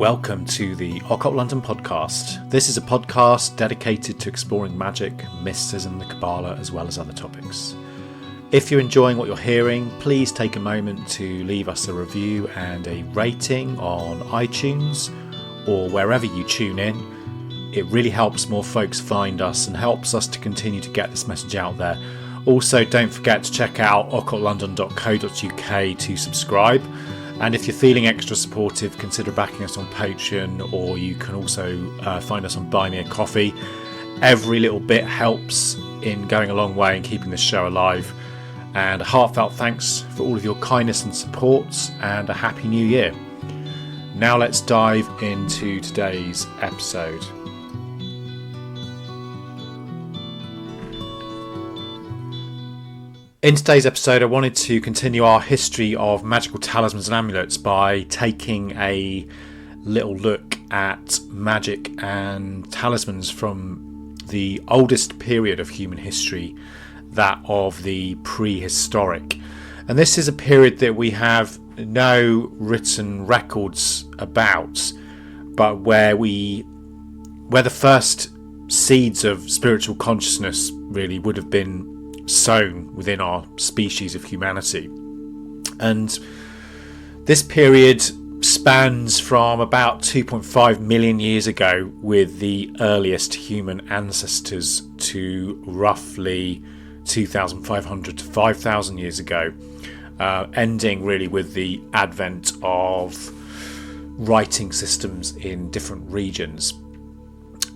welcome to the Occult London Podcast. This is a podcast dedicated to exploring magic, mysticism, the Kabbalah, as well as other topics. If you're enjoying what you're hearing, please take a moment to leave us a review and a rating on iTunes or wherever you tune in. It really helps more folks find us and helps us to continue to get this message out there. Also, don't forget to check out occultlondon.co.uk to subscribe. And if you're feeling extra supportive, consider backing us on Patreon, or you can also find us on Buy Me a Coffee. Every little bit helps in going a long way and keeping this show alive. And a heartfelt thanks for all of your kindness and support, and a happy new year. Now let's dive into today's episode. In today's episode, I wanted to continue our history of magical talismans and amulets by taking a little look at magic and talismans from the oldest period of human history, that of the Prehistoric. And this is a period that we have no written records about, but where the first seeds of spiritual consciousness really would have been sown within our species of humanity. And this period spans from about 2.5 million years ago with the earliest human ancestors to roughly 2,500 to 5,000 years ago, ending really with the advent of writing systems in different regions.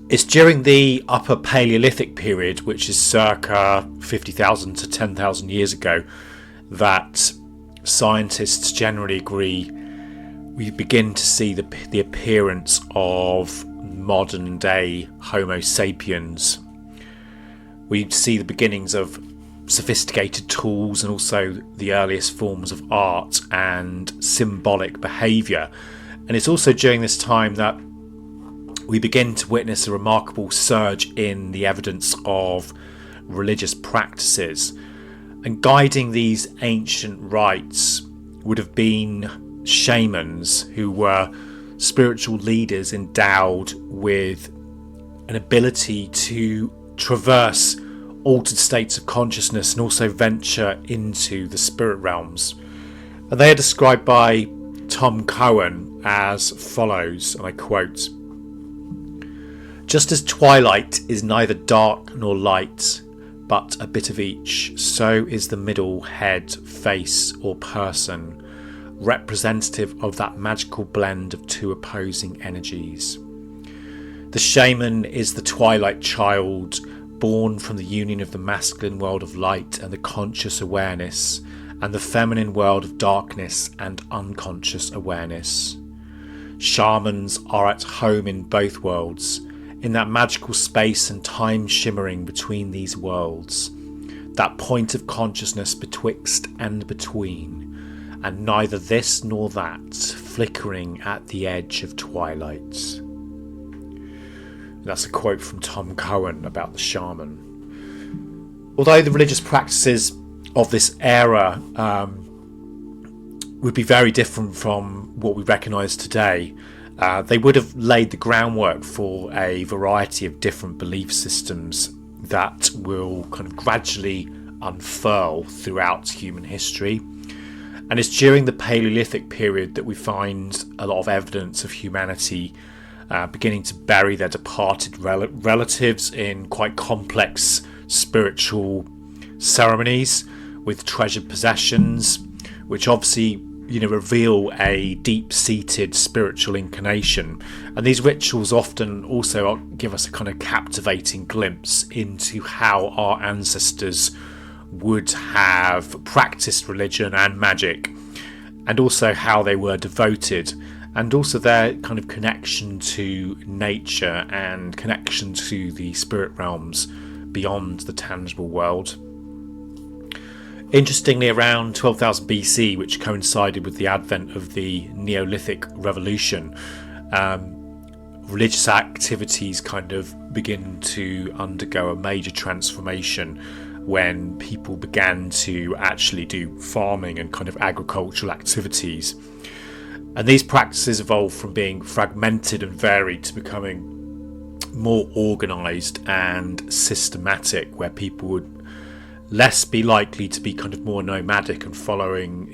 It's during the Upper Paleolithic period, which is circa 50,000 to 10,000 years ago, that scientists generally agree we begin to see the appearance of modern day Homo sapiens. We see the beginnings of sophisticated tools and also the earliest forms of art and symbolic behaviour. And it's also during this time that we begin to witness a remarkable surge in the evidence of religious practices. And guiding these ancient rites would have been shamans, who were spiritual leaders endowed with an ability to traverse altered states of consciousness and also venture into the spirit realms. And they are described by Tom Cohen as follows, and I quote: "Just as twilight is neither dark nor light, but a bit of each, so is the middle head, face, or person representative of that magical blend of two opposing energies. The shaman is the twilight child, born from the union of the masculine world of light and the conscious awareness, and the feminine world of darkness and unconscious awareness. Shamans are at home in both worlds, in that magical space and time shimmering between these worlds, that point of consciousness betwixt and between, and neither this nor that, flickering at the edge of twilight." That's a quote from Tom Cohen about the shaman. Although the religious practices of this era would be very different from what we recognise today, they would have laid the groundwork for a variety of different belief systems that will kind of gradually unfurl throughout human history. And it's during the Paleolithic period that we find a lot of evidence of humanity beginning to bury their departed relatives in quite complex spiritual ceremonies with treasured possessions, which obviously reveal a deep-seated spiritual inclination. And these rituals often also give us a kind of captivating glimpse into how our ancestors would have practiced religion and magic, and also how they were devoted, and also their kind of connection to nature and connection to the spirit realms beyond the tangible world. Interestingly, around 12,000 BC, which coincided with the advent of the Neolithic Revolution, religious activities kind of begin to undergo a major transformation when people began to actually do farming and kind of agricultural activities. And these practices evolved from being fragmented and varied to becoming more organised and systematic, where people would less be likely to be kind of more nomadic and following,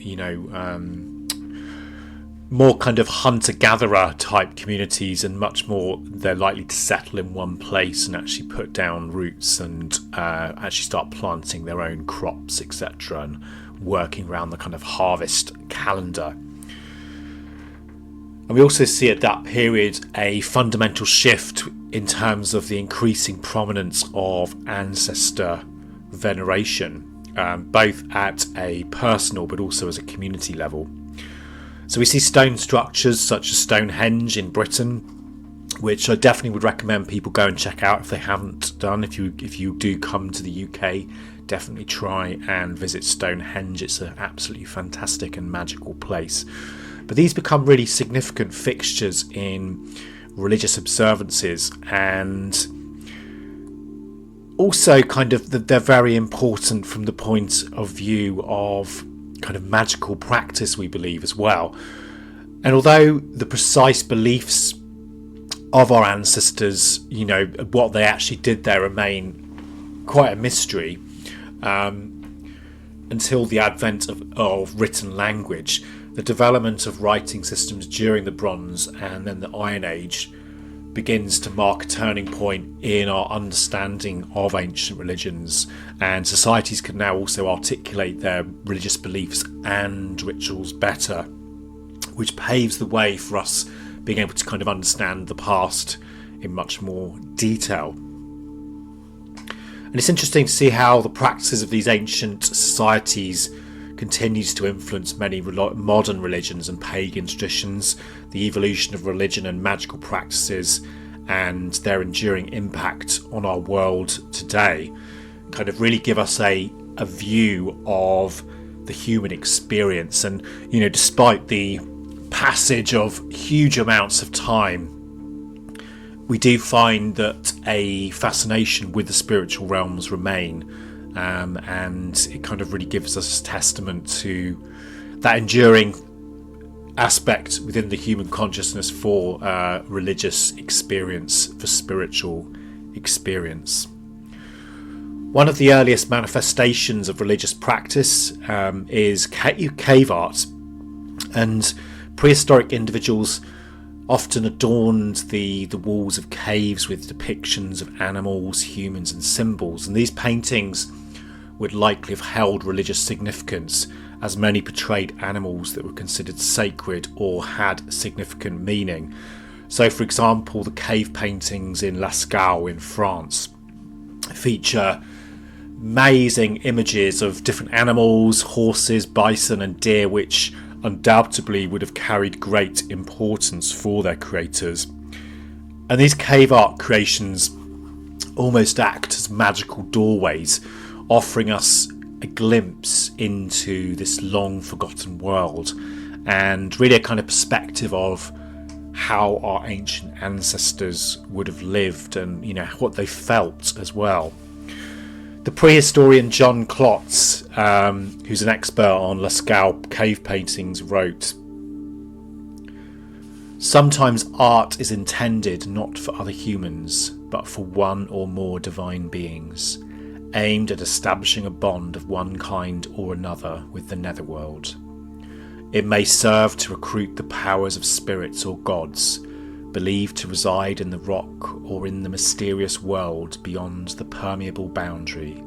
more kind of hunter-gatherer type communities, and much more they're likely to settle in one place and actually put down roots and actually start planting their own crops, etc., and working around the kind of harvest calendar. And we also see at that period a fundamental shift in terms of the increasing prominence of ancestor veneration, both at a personal but also as a community level. So we see stone structures such as Stonehenge in Britain, which I definitely would recommend people go and check out if they haven't done. If you do come to the UK, definitely try and visit Stonehenge. It's an absolutely fantastic and magical place. But these become really significant fixtures in religious observances, and also kind of they're very important from the point of view of kind of magical practice, we believe, as well. And although the precise beliefs of our ancestors, what they actually did there, remain quite a mystery until the advent of written language, the development of writing systems during the Bronze and then the Iron Age begins to mark a turning point in our understanding of ancient religions, and societies can now also articulate their religious beliefs and rituals better, which paves the way for us being able to kind of understand the past in much more detail. And it's interesting to see how the practices of these ancient societies continues to influence many modern religions and pagan traditions, the evolution of religion and magical practices, and their enduring impact on our world today kind of really give us a view of the human experience. And despite the passage of huge amounts of time, we do find that a fascination with the spiritual realms remain. And it kind of really gives us testament to that enduring aspect within the human consciousness for religious experience, for spiritual experience. One of the earliest manifestations of religious practice is cave art, and prehistoric individuals often adorned the walls of caves with depictions of animals, humans and symbols, and these paintings would likely have held religious significance, as many portrayed animals that were considered sacred or had significant meaning. So, for example, the cave paintings in Lascaux in France feature amazing images of different animals, horses, bison and deer, which undoubtedly would have carried great importance for their creators. And these cave art creations almost act as magical doorways, offering us a glimpse into this long forgotten world, and really a kind of perspective of how our ancient ancestors would have lived and what they felt as well. The prehistorian John Klotz, who's an expert on Lascaux cave paintings, wrote, "Sometimes art is intended not for other humans, but for one or more divine beings, aimed at establishing a bond of one kind or another with the netherworld. It may serve to recruit the powers of spirits or gods, believed to reside in the rock or in the mysterious world beyond the permeable boundary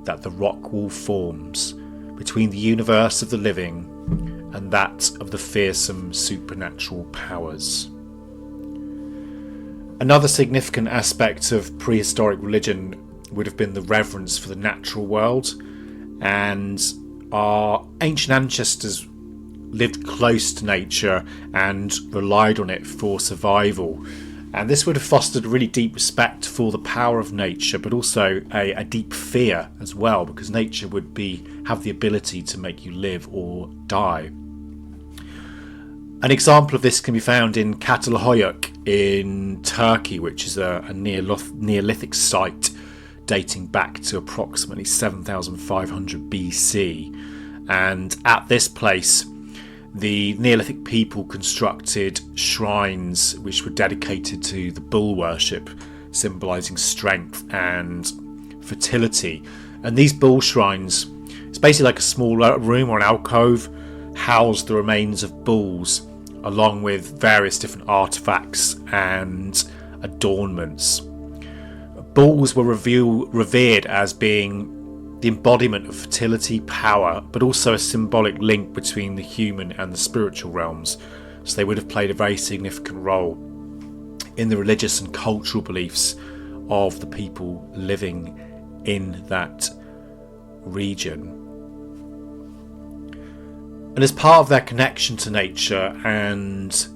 that the rock wall forms between the universe of the living and that of the fearsome supernatural powers." Another significant aspect of prehistoric religion would have been the reverence for the natural world, and our ancient ancestors lived close to nature and relied on it for survival, and this would have fostered a really deep respect for the power of nature, but also a deep fear as well, because nature would have the ability to make you live or die. An example of this can be found in Çatalhöyük in Turkey, which is a Neolithic site dating back to approximately 7,500 BC. And at this place, the Neolithic people constructed shrines which were dedicated to the bull worship, symbolising strength and fertility. And these bull shrines, it's basically like a small room or an alcove, housed the remains of bulls along with various different artefacts and adornments. Bulls were revered as being the embodiment of fertility, power, but also a symbolic link between the human and the spiritual realms. So they would have played a very significant role in the religious and cultural beliefs of the people living in that region. And as part of their connection to nature and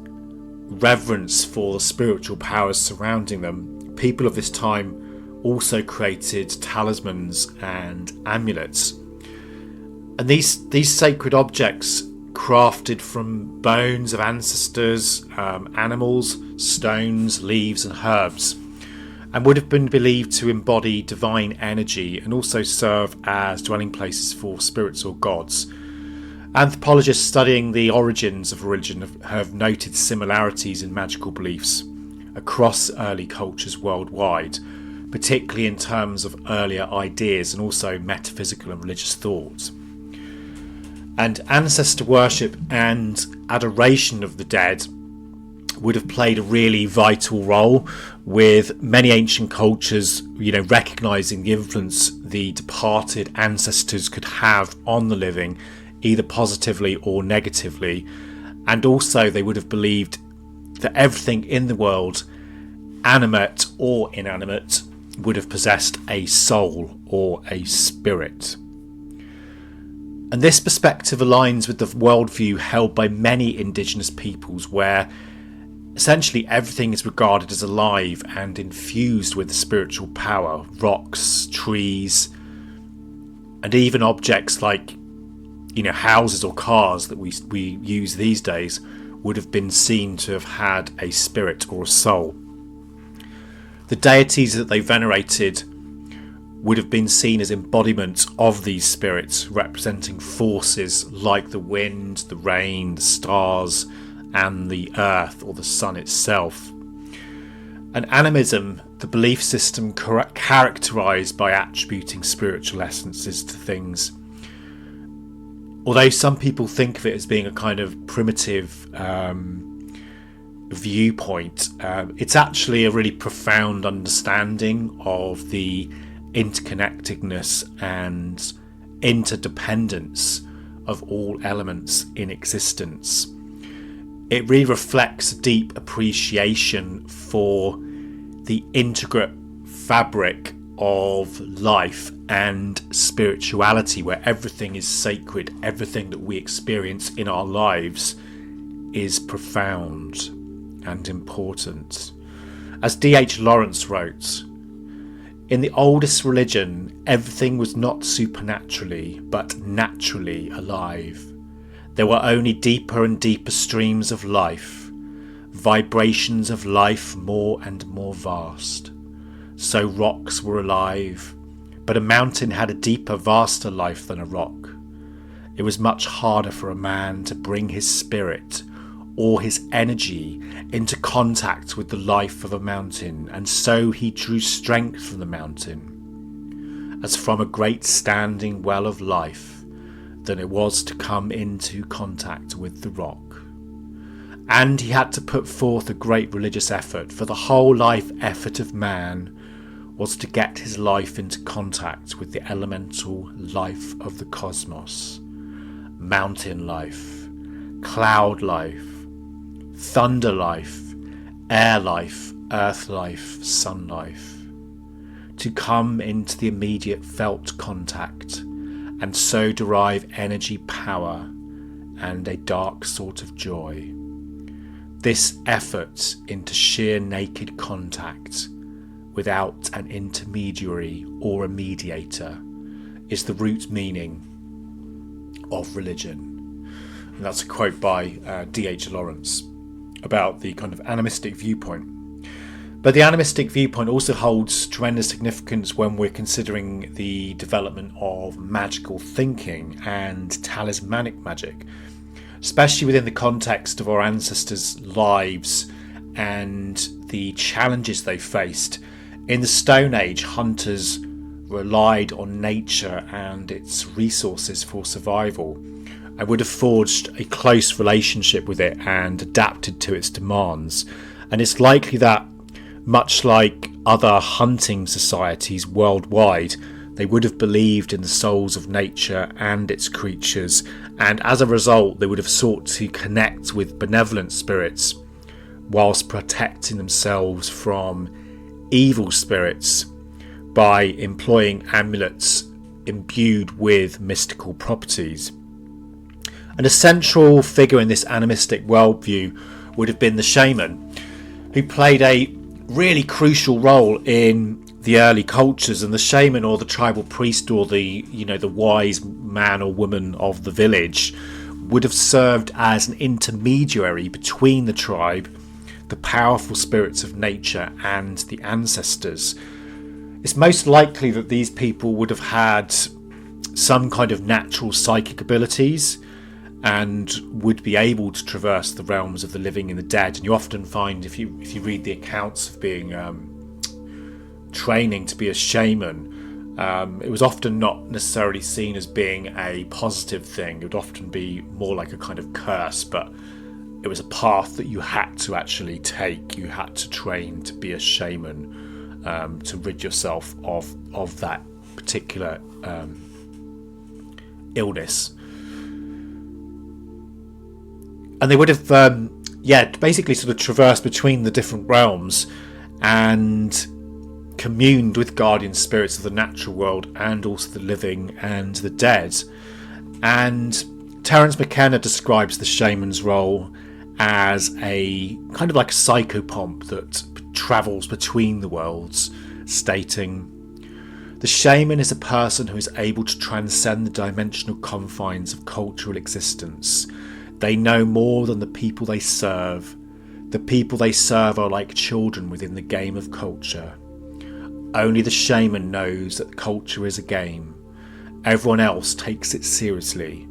reverence for the spiritual powers surrounding them, people of this time also created talismans and amulets. And these sacred objects, crafted from bones of ancestors, animals, stones, leaves and herbs, and would have been believed to embody divine energy and also serve as dwelling places for spirits or gods. Anthropologists studying the origins of religion have noted similarities in magical beliefs across early cultures worldwide, particularly in terms of earlier ideas and also metaphysical and religious thought. And ancestor worship and adoration of the dead would have played a really vital role, with many ancient cultures, recognising the influence the departed ancestors could have on the living, either positively or negatively. And also they would have believed that everything in the world, animate or inanimate, would have possessed a soul or a spirit. And this perspective aligns with the worldview held by many indigenous peoples, where essentially everything is regarded as alive and infused with spiritual power. Rocks, trees, and even objects like houses or cars that we use these days would have been seen to have had a spirit or a soul. The deities that they venerated would have been seen as embodiments of these spirits, representing forces like the wind, the rain, the stars, and the earth or the sun itself. And animism, the belief system characterised by attributing spiritual essences to things. Although some people think of it as being a kind of primitive viewpoint, it's actually a really profound understanding of the interconnectedness and interdependence of all elements in existence. It really reflects a deep appreciation for the intricate fabric of life and spirituality, where everything is sacred, everything that we experience in our lives is profound and important. As D.H. Lawrence wrote, in the oldest religion, everything was not supernaturally, but naturally alive. There were only deeper and deeper streams of life, vibrations of life more and more vast. So rocks were alive, but a mountain had a deeper, vaster life than a rock. It was much harder for a man to bring his spirit or his energy into contact with the life of a mountain, and so he drew strength from the mountain, as from a great standing well of life, than it was to come into contact with the rock. And he had to put forth a great religious effort, for the whole life effort of man was to get his life into contact with the elemental life of the cosmos. Mountain life, cloud life, thunder life, air life, earth life, sun life. To come into the immediate felt contact, and so derive energy, power, and a dark sort of joy. This effort into sheer naked contact, without an intermediary or a mediator, is the root meaning of religion. And that's a quote by D.H. Lawrence about the kind of animistic viewpoint. But the animistic viewpoint also holds tremendous significance when we're considering the development of magical thinking and talismanic magic. especially within the context of our ancestors' lives and the challenges they faced. In the Stone Age, hunters relied on nature and its resources for survival, and would have forged a close relationship with it and adapted to its demands. And it's likely that, much like other hunting societies worldwide, they would have believed in the souls of nature and its creatures, and as a result they would have sought to connect with benevolent spirits whilst protecting themselves from evil spirits by employing amulets imbued with mystical properties. And a central figure in this animistic worldview would have been the shaman, who played a really crucial role in the early cultures. And the shaman, or the tribal priest, or the wise man or woman of the village, would have served as an intermediary between the tribe, the powerful spirits of nature, and the ancestors. It's most likely that these people would have had some kind of natural psychic abilities and would be able to traverse the realms of the living and the dead. And you often find, if you read the accounts of being training to be a shaman, it was often not necessarily seen as being a positive thing. It would often be more like a kind of curse, but it was a path that you had to actually take. You had to train to be a shaman, to rid yourself of that particular illness. And they would have basically sort of traversed between the different realms and communed with guardian spirits of the natural world and also the living and the dead. And Terence McKenna describes the shaman's role as a kind of like a psychopomp that travels between the worlds, stating, "The shaman is a person who is able to transcend the dimensional confines of cultural existence. They know more than the people they serve. The people they serve are like children within the game of culture. Only the shaman knows that culture is a game. Everyone else takes it seriously.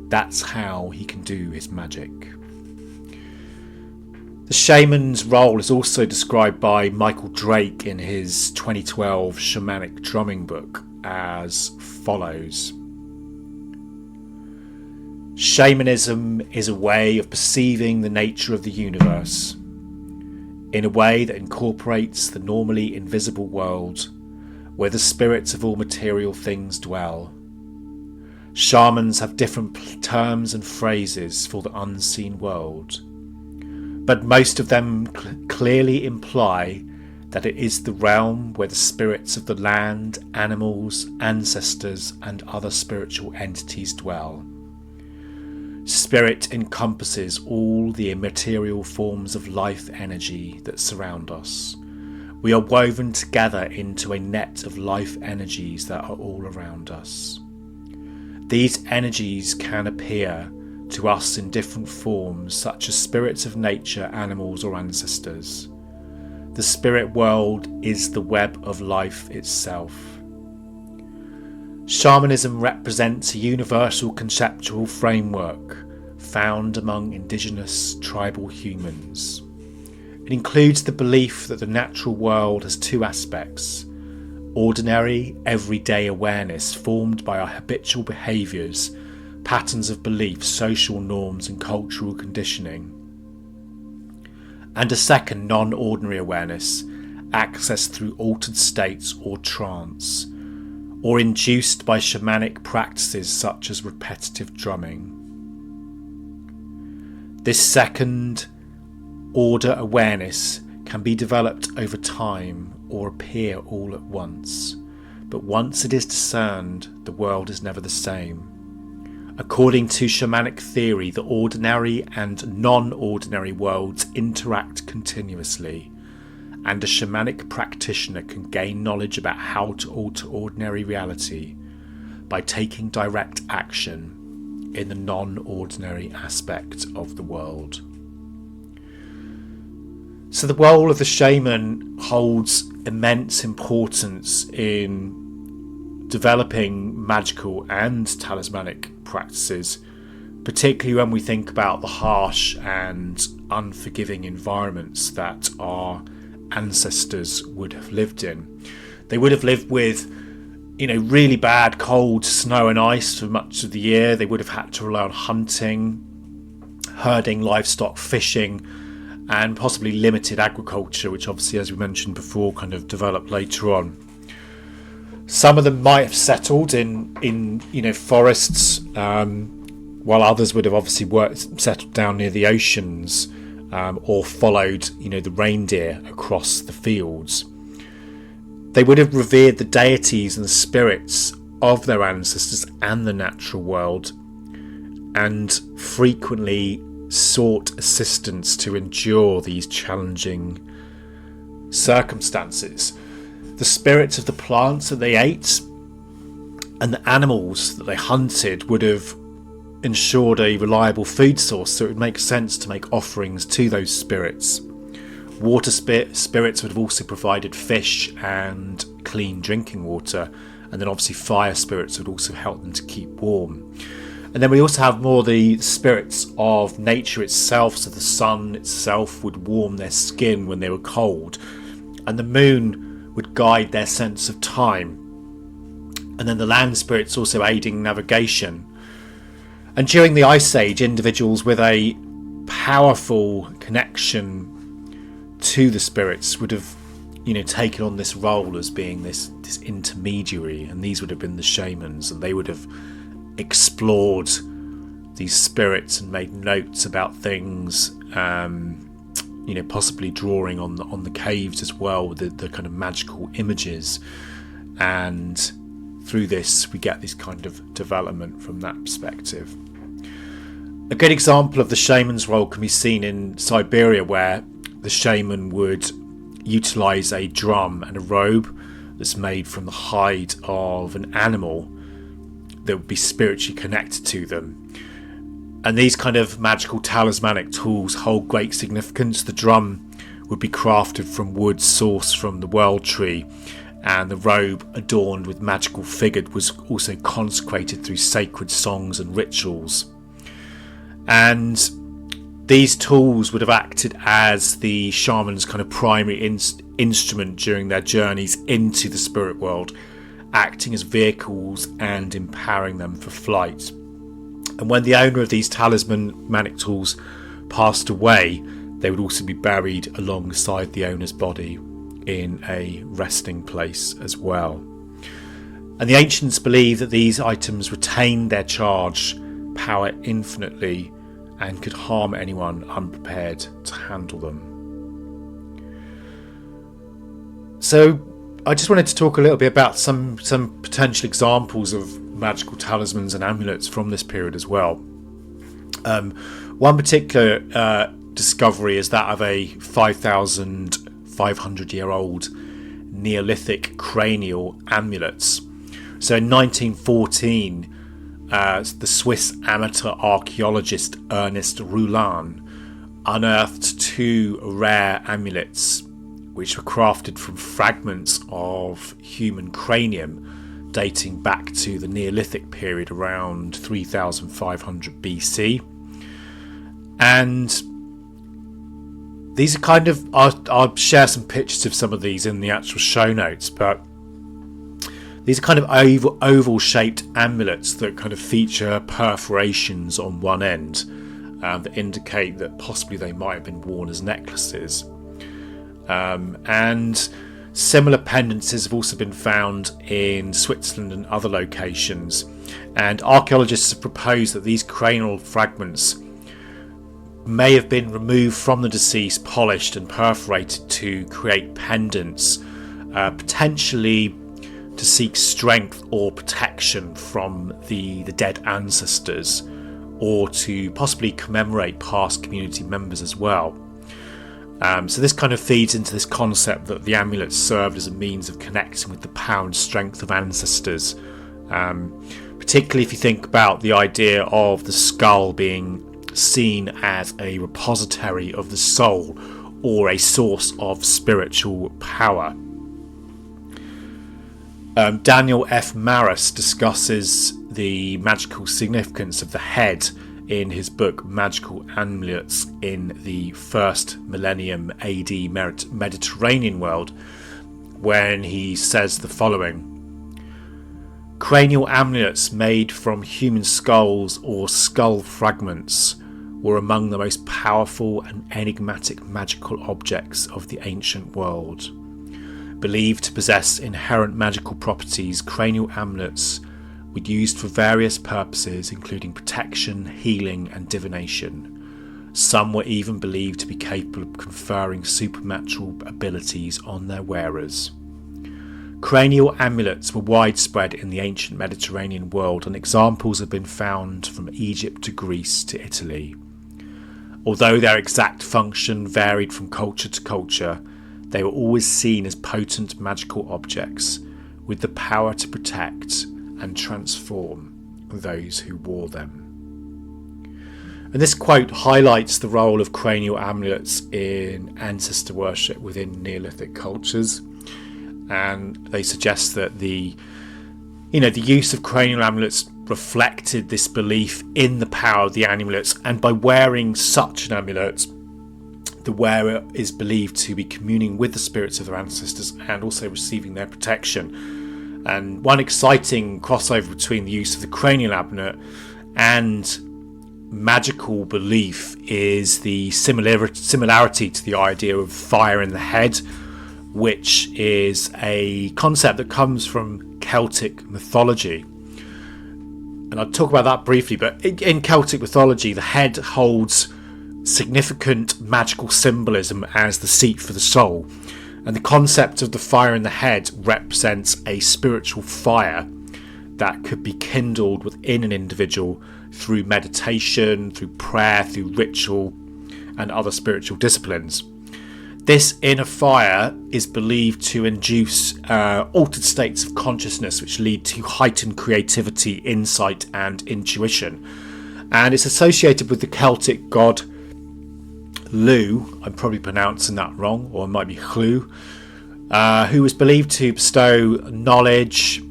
That's how he can do his magic." The shaman's role is also described by Michael Drake in his 2012 shamanic drumming book as follows. "Shamanism is a way of perceiving the nature of the universe in a way that incorporates the normally invisible world where the spirits of all material things dwell. Shamans have different terms and phrases for the unseen world, but most of them clearly imply that it is the realm where the spirits of the land, animals, ancestors, and other spiritual entities dwell. Spirit encompasses all the immaterial forms of life energy that surround us. We are woven together into a net of life energies that are all around us. These energies can appear to us in different forms, such as spirits of nature, animals, or ancestors. The spirit world is the web of life itself. Shamanism represents a universal conceptual framework found among indigenous tribal humans. It includes the belief that the natural world has two aspects: ordinary, everyday awareness formed by our habitual behaviours, patterns of belief, social norms and cultural conditioning, and a second, non-ordinary awareness, accessed through altered states or trance, or induced by shamanic practices such as repetitive drumming. This second order awareness can be developed over time or appear all at once, but once it is discerned, the world is never the same. According to shamanic theory, the ordinary and non-ordinary worlds interact continuously, and a shamanic practitioner can gain knowledge about how to alter ordinary reality by taking direct action in the non-ordinary aspect of the world. So the role of the shaman holds immense importance in developing magical and talismanic practices particularly when we think about the harsh and unforgiving environments that our ancestors would have lived in. They would have lived with, really bad cold, snow and ice for much of the year. They would have had to rely on hunting, herding livestock, fishing, and possibly limited agriculture, which obviously, as we mentioned before, kind of developed later on. Some of them might have settled in forests, while others would have obviously settled down near the oceans, or followed, the reindeer across the fields. They would have revered the deities and the spirits of their ancestors and the natural world, and frequently sought assistance to endure these challenging circumstances. The spirits of the plants that they ate and the animals that they hunted would have ensured a reliable food source, so it would make sense to make offerings to those spirits. Water spirits would have also provided fish and clean drinking water, and then obviously fire spirits would also help them to keep warm. And then we also have more the spirits of nature itself, so the sun itself would warm their skin when they were cold, and the moon would guide their sense of time. And then the land spirits also aiding navigation. And during the Ice Age, individuals with a powerful connection to the spirits would have, taken on this role as being this intermediary, and these would have been the shamans, and they would have explored these spirits and made notes about things, possibly drawing on the caves as well with the kind of magical images, and through this we get this kind of development from that perspective. A good example of the shaman's role can be seen in Siberia, where the shaman would utilise a drum and a robe that's made from the hide of an animal that would be spiritually connected to them. And these kind of magical talismanic tools hold great significance. The drum would be crafted from wood sourced from the world tree, and the robe adorned with magical figures was also consecrated through sacred songs and rituals. And these tools would have acted as the shaman's kind of primary instrument during their journeys into the spirit world, acting as vehicles and empowering them for flight. And when the owner of these talismanic tools passed away, they would also be buried alongside the owner's body in a resting place as well. And the ancients believed that these items retained their charge power infinitely and could harm anyone unprepared to handle them. So I just wanted to talk a little bit about some potential examples of magical talismans and amulets from this period as well. One particular discovery is that of a 5,500-year-old Neolithic cranial amulets. So in 1914, the Swiss amateur archaeologist Ernest Rouland unearthed two rare amulets which were crafted from fragments of human cranium dating back to the Neolithic period around 3500 BC. And these are kind of, I'll share some pictures of some of these in the actual show notes, but these are kind of oval shaped amulets that kind of feature perforations on one end that indicate that possibly they might have been worn as necklaces. And similar pendances have also been found in Switzerland and other locations. And archaeologists have proposed that these cranial fragments may have been removed from the deceased, polished and perforated to create pendants, potentially to seek strength or protection from the dead ancestors, or to possibly commemorate past community members as well. So this kind of feeds into this concept that the amulets served as a means of connecting with the power and strength of ancestors, particularly if you think about the idea of the skull being seen as a repository of the soul or a source of spiritual power. Daniel F. Maris discusses the magical significance of the head in his book Magical Amulets in the first millennium AD Mediterranean world, when he says the following: cranial amulets made from human skulls or skull fragments were among the most powerful and enigmatic magical objects of the ancient world. Believed to possess inherent magical properties, cranial amulets were used for various purposes, including protection, healing, and divination. Some were even believed to be capable of conferring supernatural abilities on their wearers. Cranial amulets were widespread in the ancient Mediterranean world, and examples have been found from Egypt to Greece to Italy. Although their exact function varied from culture to culture, they were always seen as potent magical objects with the power to protect and transform those who wore them. And this quote highlights the role of cranial amulets in ancestor worship within Neolithic cultures, and they suggest that the use of cranial amulets reflected this belief in the power of the amulets, and by wearing such an amulet, the wearer is believed to be communing with the spirits of their ancestors and also receiving their protection. And one exciting crossover between the use of the cranial amulet and magical belief is the similarity to the idea of fire in the head, which is a concept that comes from Celtic mythology. And I'll talk about that briefly, but in Celtic mythology, the head holds significant magical symbolism as the seat for the soul, and the concept of the fire in the head represents a spiritual fire that could be kindled within an individual through meditation, through prayer, through ritual, and other spiritual disciplines. This inner fire is believed to induce altered states of consciousness which lead to heightened creativity, insight, and intuition. And it's associated with the Celtic god Lugh, I'm probably pronouncing that wrong, or it might be Hlugh, who was believed to bestow knowledge,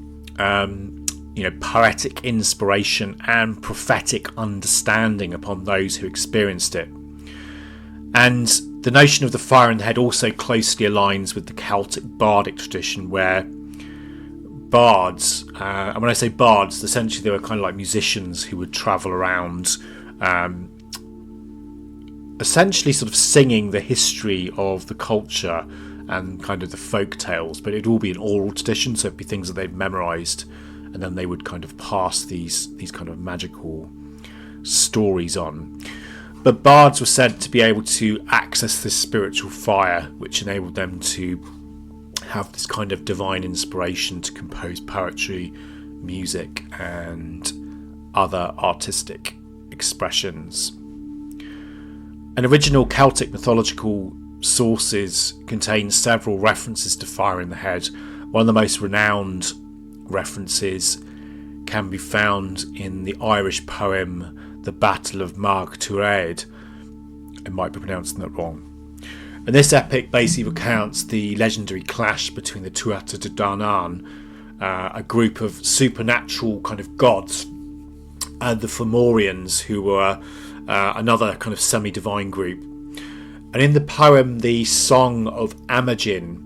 poetic inspiration, and prophetic understanding upon those who experienced it. And the notion of the fire in the head also closely aligns with the Celtic bardic tradition, where bards, and when I say bards, essentially they were kind of like musicians who would travel around, essentially sort of singing the history of the culture and kind of the folk tales, but it'd all be an oral tradition, so it'd be things that they'd memorised, and then they would kind of pass these kind of magical stories on. But bards were said to be able to access this spiritual fire, which enabled them to have this kind of divine inspiration to compose poetry, music, and other artistic expressions. And original Celtic mythological sources contain several references to fire in the head. One of the most renowned references can be found in the Irish poem The Battle of Mag Tuired. I might be pronouncing that wrong. And this epic basically recounts the legendary clash between the Tuatha De Danann, a group of supernatural kind of gods, and the Fomorians, who were another kind of semi-divine group. And in the poem The Song of Amagin,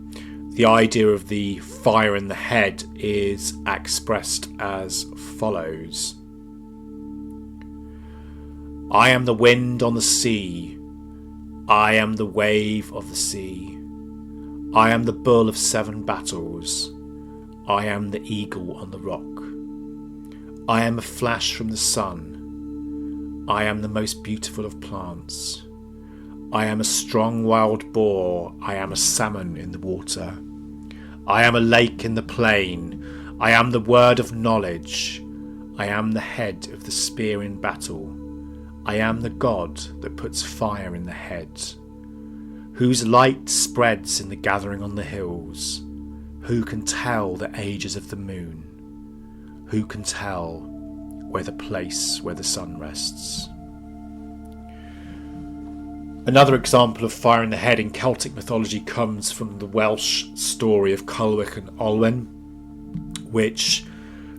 the idea of the fire in the head is expressed as follows: I am the wind on the sea, I am the wave of the sea, I am the bull of 7 battles, I am the eagle on the rock, I am a flash from the sun, I am the most beautiful of plants, I am a strong wild boar, I am a salmon in the water, I am a lake in the plain, I am the word of knowledge, I am the head of the spear in battle, I am the god that puts fire in the head, whose light spreads in the gathering on the hills. Who can tell the ages of the moon? Who can tell where the place where the sun rests? Another example of fire in the head in Celtic mythology comes from the Welsh story of Çatalhöyük and Olwen, which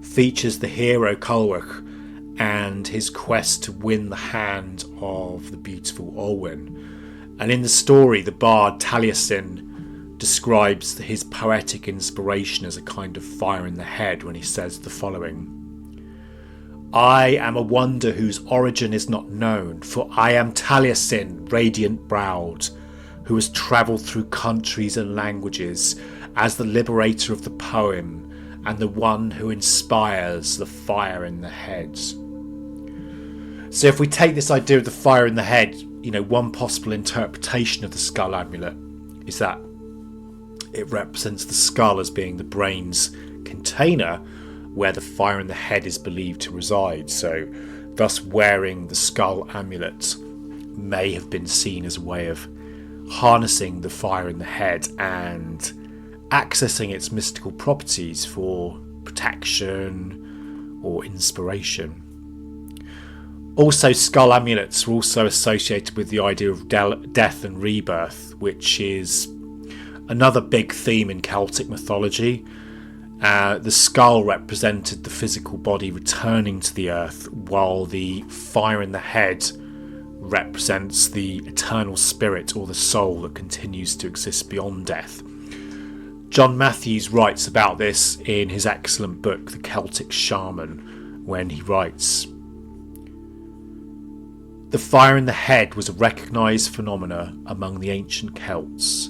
features the hero Çatalhöyük and his quest to win the hand of the beautiful Olwen. And in the story, the bard Taliesin describes his poetic inspiration as a kind of fire in the head when he says the following: I am a wonder whose origin is not known, for I am Taliesin, radiant-browed, who has travelled through countries and languages as the liberator of the poem and the one who inspires the fire in the head. So if we take this idea of the fire in the head, one possible interpretation of the skull amulet is that it represents the skull as being the brain's container where the fire in the head is believed to reside. So thus wearing the skull amulet may have been seen as a way of harnessing the fire in the head and accessing its mystical properties for protection or inspiration. Also, skull amulets were also associated with the idea of death and rebirth, which is another big theme in Celtic mythology. The skull represented the physical body returning to the earth, while the fire in the head represents the eternal spirit or the soul that continues to exist beyond death. John Matthews writes about this in his excellent book, The Celtic Shaman, when he writes, the fire in the head was a recognised phenomena among the ancient Celts,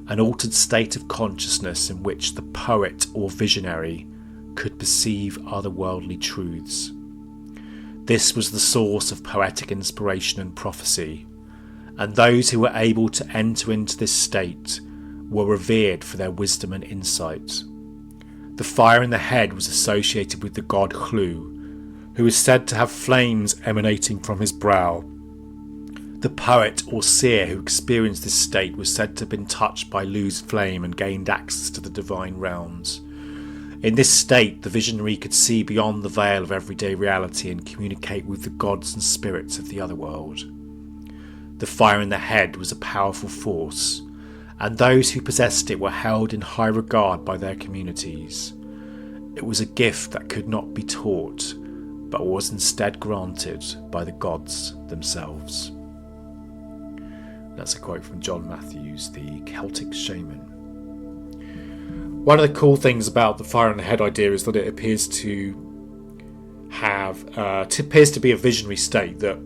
an altered state of consciousness in which the poet or visionary could perceive otherworldly truths. This was the source of poetic inspiration and prophecy, and those who were able to enter into this state were revered for their wisdom and insight. The fire in the head was associated with the god Llw, who is said to have flames emanating from his brow. The poet or seer who experienced this state was said to have been touched by Llw's flame and gained access to the divine realms. In this state, the visionary could see beyond the veil of everyday reality and communicate with the gods and spirits of the other world. The fire in the head was a powerful force, and those who possessed it were held in high regard by their communities. It was a gift that could not be taught, but was instead granted by the gods themselves. That's a quote from John Matthews, the Celtic Shaman. One of the cool things about the fire in the head idea is that it appears to be a visionary state that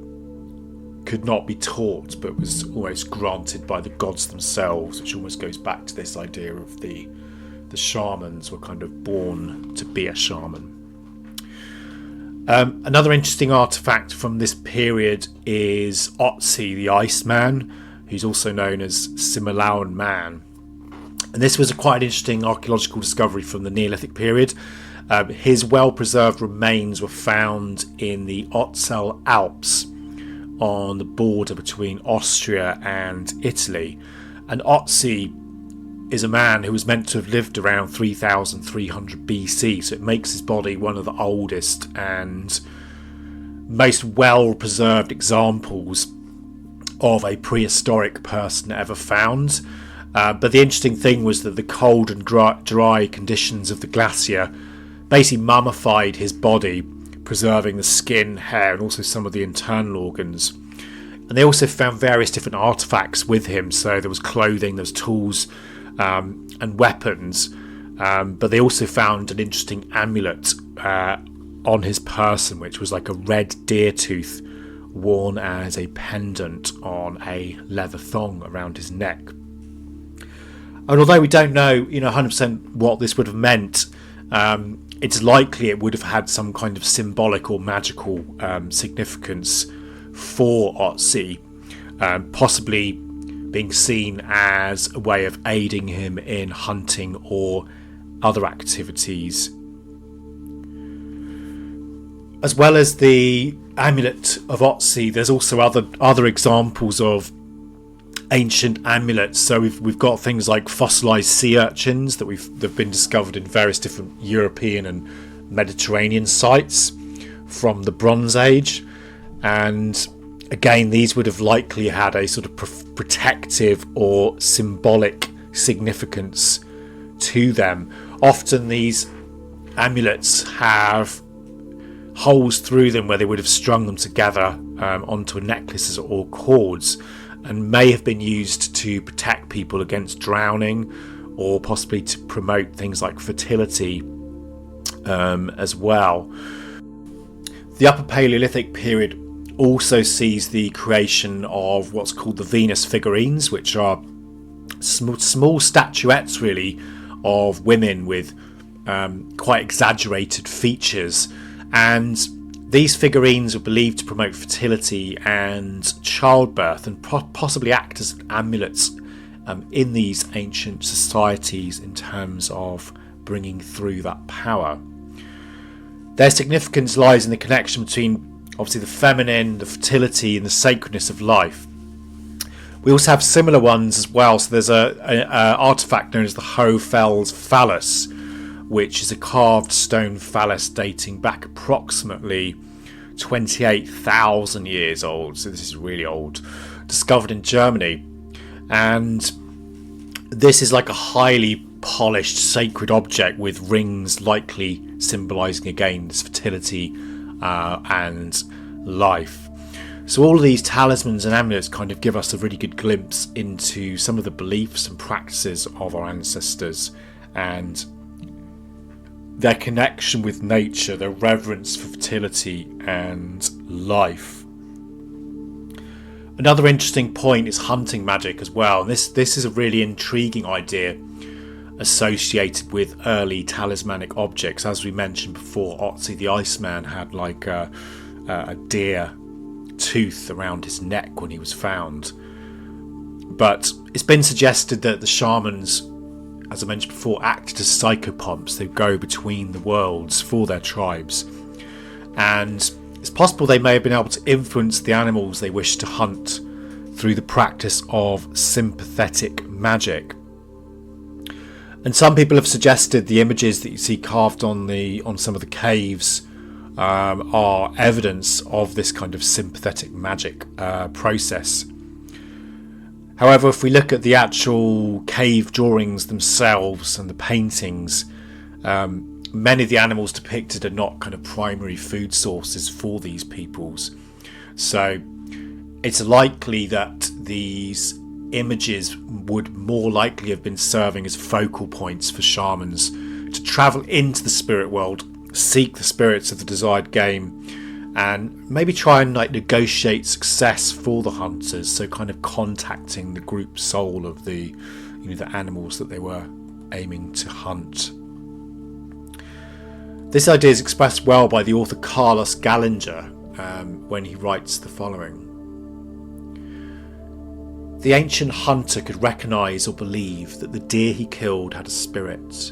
could not be taught, but was almost granted by the gods themselves, which almost goes back to this idea of the shamans were kind of born to be a shaman. Another interesting artifact from this period is Otzi the Iceman, who's also known as Simulaun Man. And this was a quite interesting archaeological discovery from the Neolithic period. His well-preserved remains were found in the Otzal Alps on the border between Austria and Italy. And Otzi is a man who was meant to have lived around 3300 BC, so it makes his body one of the oldest and most well-preserved examples of a prehistoric person ever found. But the interesting thing was that the cold and dry conditions of the glacier basically mummified his body, preserving the skin, hair, and also some of the internal organs. And they also found various different artifacts with him. So there was clothing, there was tools, and weapons. But they also found an interesting amulet on his person, which was like a red deer tooth worn as a pendant on a leather thong around his neck. And although we don't know 100% what this would have meant, it's likely it would have had some kind of symbolic or magical significance for Otzi, possibly being seen as a way of aiding him in hunting or other activities. As well as the amulet of Otzi, there's also other examples of ancient amulets. So we've got things like fossilized sea urchins that've been discovered in various different European and Mediterranean sites from the Bronze Age, and again these would have likely had a sort of protective or symbolic significance to them. Often these amulets have holes through them where they would have strung them together onto necklaces or cords, and may have been used to protect people against drowning, or possibly to promote things like fertility as well. The Upper Paleolithic period also sees the creation of what's called the Venus figurines, which are small statuettes really of women with quite exaggerated features, and these figurines are believed to promote fertility and childbirth, and possibly act as amulets in these ancient societies in terms of bringing through that power. Their significance lies in the connection between obviously the feminine, the fertility, and the sacredness of life. We also have similar ones as well. So there's a artifact known as the Hohe Phallus, which is a carved stone phallus dating back approximately 28,000 years old. So this is really old. Discovered in Germany. And this is like a highly polished sacred object with rings likely symbolising again this fertility and life. So all of these talismans and amulets kind of give us a really good glimpse into some of the beliefs and practices of our ancestors and their connection with nature, their reverence for fertility and life. Another interesting point is hunting magic as well. This is a really intriguing idea associated with early talismanic objects. As we mentioned before, Otzi the Iceman had like a deer tooth around his neck when he was found. But it's been suggested that the shamans, as I mentioned before, acted as psychopomps. They go between the worlds for their tribes. And it's possible they may have been able to influence the animals they wish to hunt through the practice of sympathetic magic. And some people have suggested the images that you see carved on some of the caves are evidence of this kind of sympathetic magic process. However, if we look at the actual cave drawings themselves and the paintings, many of the animals depicted are not kind of primary food sources for these peoples. So it's likely that these images would more likely have been serving as focal points for shamans to travel into the spirit world, seek the spirits of the desired game, and maybe try and negotiate success for the hunters. So kind of contacting the group soul of the animals that they were aiming to hunt. This idea is expressed well by the author Carlos Gallinger when he writes the following. The ancient hunter could recognise or believe that the deer he killed had a spirit.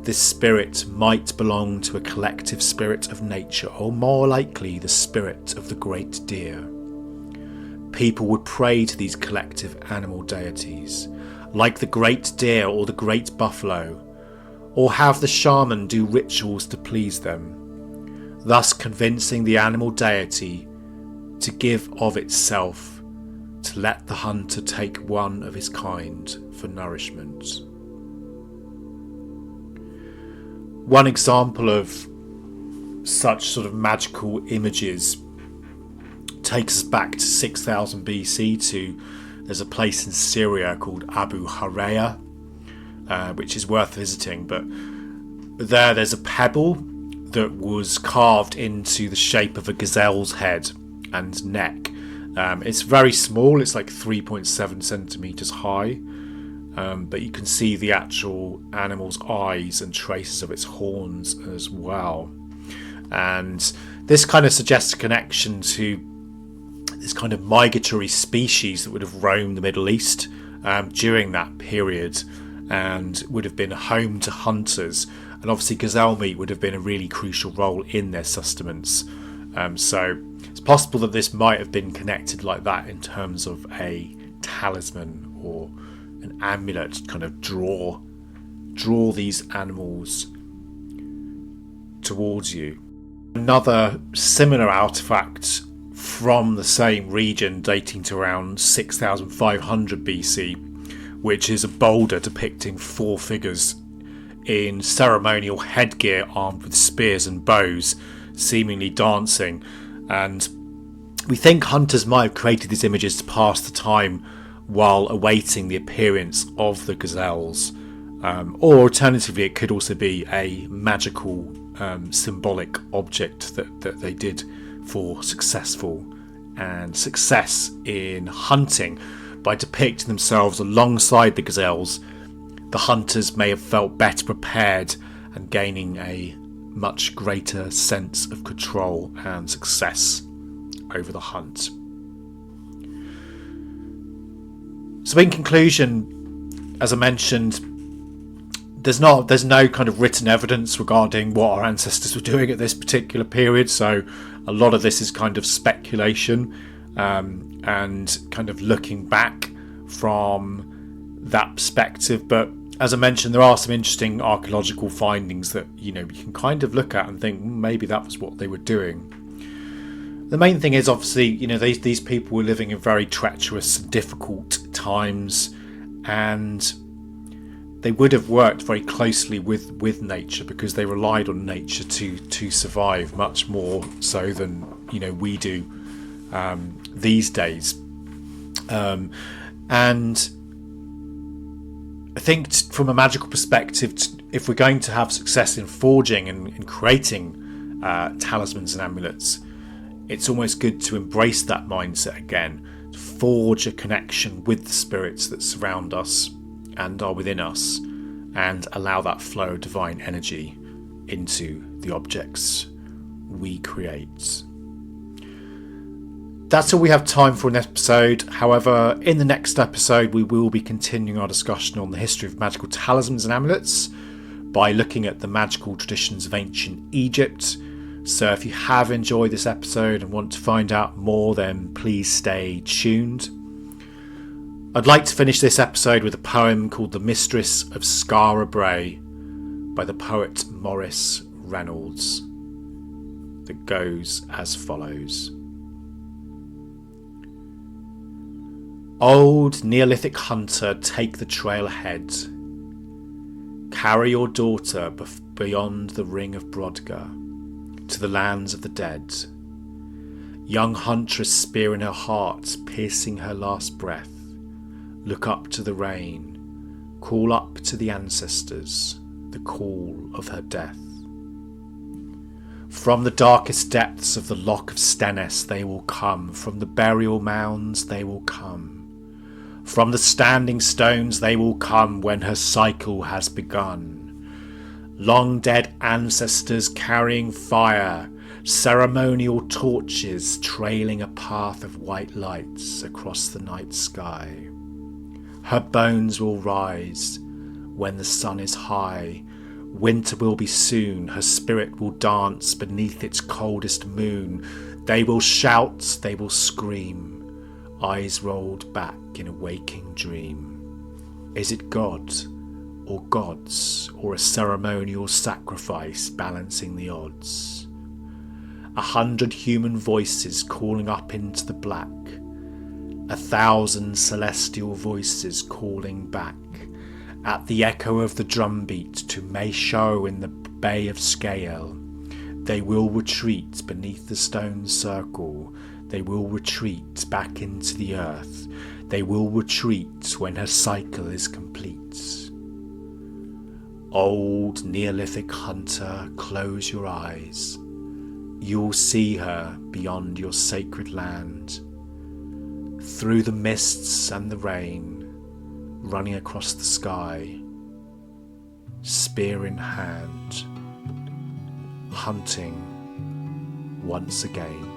This spirit might belong to a collective spirit of nature, or more likely the spirit of the great deer. People would pray to these collective animal deities, like the great deer or the great buffalo, or have the shaman do rituals to please them, thus convincing the animal deity to give of itself, to let the hunter take one of his kind for nourishment. One example of such sort of magical images takes us back to 6000 BC there's a place in Syria called Abu Hureya, which is worth visiting. But there's a pebble that was carved into the shape of a gazelle's head and neck. It's very small, it's like 3.7 centimeters high, but you can see the actual animal's eyes and traces of its horns as well. And this kind of suggests a connection to this kind of migratory species that would have roamed the Middle East during that period and would have been home to hunters. And obviously gazelle meat would have been a really crucial role in their sustenance. So it's possible that this might have been connected like that in terms of a talisman or an amulet to kind of draw these animals towards you. Another similar artifact from the same region dating to around 6500 BC, which is a boulder depicting 4 figures in ceremonial headgear armed with spears and bows, seemingly dancing. And we think hunters might have created these images to pass the time while awaiting the appearance of the gazelles. Or alternatively, it could also be a magical symbolic object that they did for success in hunting. By depicting themselves alongside the gazelles, the hunters may have felt better prepared and gaining a much greater sense of control and success over the hunt. So in conclusion, as I mentioned, there's no kind of written evidence regarding what our ancestors were doing at this particular period, so a lot of this is kind of speculation and kind of looking back from that perspective. But as I mentioned, there are some interesting archaeological findings that you can kind of look at and think maybe that was what they were doing. The main thing is obviously these people were living in very treacherous and difficult times, and they would have worked very closely with nature because they relied on nature to survive, much more so than we do these days. And I think from a magical perspective, if we're going to have success in forging and in creating talismans and amulets, it's almost good to embrace that mindset again, to forge a connection with the spirits that surround us and are within us, and allow that flow of divine energy into the objects we create. That's all we have time for in this episode. However, in the next episode we will be continuing our discussion on the history of magical talismans and amulets by looking at the magical traditions of ancient Egypt. So if you have enjoyed this episode and want to find out more, then please stay tuned. I'd like to finish this episode with a poem called The Mistress of Skara Brae by the poet Maurice Reynolds, that goes as follows. Old Neolithic hunter, take the trail ahead. Carry your daughter beyond the ring of Brodgar to the lands of the dead. Young huntress, spear in her heart, piercing her last breath. Look up to the rain, call up to the ancestors, the call of her death. From the darkest depths of the Loch of Stennis they will come, from the burial mounds they will come, from the standing stones they will come when her cycle has begun. Long dead ancestors carrying fire, ceremonial torches trailing a path of white lights across the night sky. Her bones will rise when the sun is high. Winter will be soon. Her spirit will dance beneath its coldest moon. They will shout, they will scream, eyes rolled back in a waking dream. Is it God or gods or a ceremonial sacrifice balancing the odds? 100 human voices calling up into the black. 1,000 celestial voices calling back at the echo of the drumbeat to Maeshowe in the Bay of Scale. They will retreat beneath the stone circle. They will retreat back into the earth. They will retreat when her cycle is complete. Old Neolithic hunter, close your eyes. You'll see her beyond your sacred land. Through the mists and the rain, running across the sky, spear in hand, hunting once again.